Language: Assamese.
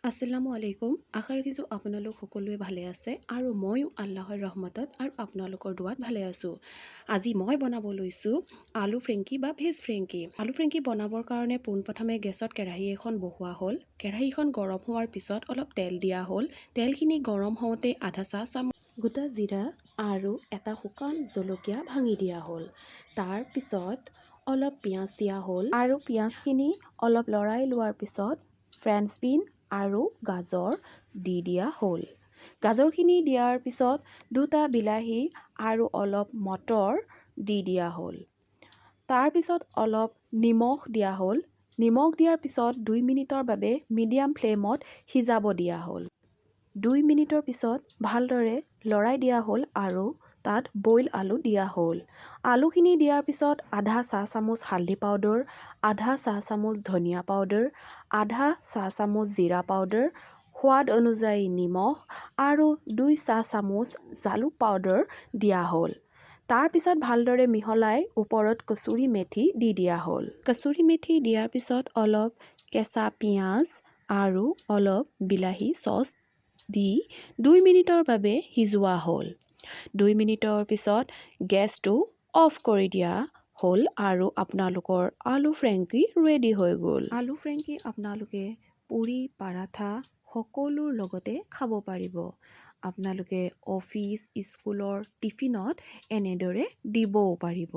আসসালামু আলাইকুম। আশা ৰাখিছোঁ আপোনালোক সকলোৱে ভালে আছে আৰু ময়ো আল্লাহৰ ৰহমতত আৰু আপোনালোকৰ দুৱাত ভালে আছোঁ। আজি মই বনাব লৈছোঁ আলু ফ্ৰেংকি বা ভেজ ফ্ৰেংকি। আলু ফ্ৰেংকি বনাবৰ কাৰণে পোনপ্ৰথমে গেছত কেৰাহী এখন বহোৱা হ'ল। কেৰাহীখন গৰম হোৱাৰ পিছত অলপ তেল দিয়া হ'ল। তেলখিনি গৰম হওঁতে আধা চাহ চামুচ গোটা জিৰা আৰু এটা শুকান জলকীয়া ভাঙি দিয়া হ'ল। তাৰপিছত অলপ পিঁয়াজ দিয়া হ'ল আৰু পিঁয়াজখিনি অলপ লৰাই লোৱাৰ পিছত ফ্ৰেঞ্চ বিন আৰু গাজৰ দি দিয়া হ'ল। গাজৰখিনি দিয়াৰ পিছত দুটা বিলাহী আৰু অলপ মটৰ দি দিয়া হ'ল। তাৰপিছত অলপ নিমখ দিয়া হ'ল। নিমখ দিয়াৰ পিছত 2 মিনিটৰ বাবে মিডিয়াম ফ্লেমত সিজাব দিয়া হ'ল। 2 মিনিটৰ পিছত ভালদৰে লৰাই দিয়া হ'ল আৰু তাত বইল আলু দিয়া হ'ল। আলুখিনি দিয়াৰ পিছত আধা চাহ চামুচ হালধি পাউডাৰ, আধা চাহ চামুচ ধনিয়া পাউডাৰ, আধা চাহ চামুচ জিৰা পাউডাৰ, সোৱাদ অনুযায়ী নিমখ আৰু 2 চাহ চামুচ জালুক পাউডাৰ দিয়া হ'ল। তাৰপিছত ভালদৰে মিহলাই ওপৰত কচুৰি মেথি দি দিয়া হ'ল। কচুৰি মেথি দিয়াৰ পিছত অলপ কেঁচা পিঁয়াজ আৰু অলপ বিলাহী চচ দি 2 মিনিটৰ বাবে সিজোৱা হ'ল। 2 মিনিটৰ পিছত গেছটো অফ কৰি দিয়া হ'ল আৰু আপোনালোকৰ আলু ফ্ৰেংকি ৰেডি হৈ গ'ল। আলু ফ্ৰেংকি আপোনালোকে পুৰি পাৰাঠা সকলোৰ লগতে খাব পাৰিব। আপোনালোকে অফিচ স্কুলৰ টিফিনত এনেদৰে দিবও পাৰিব।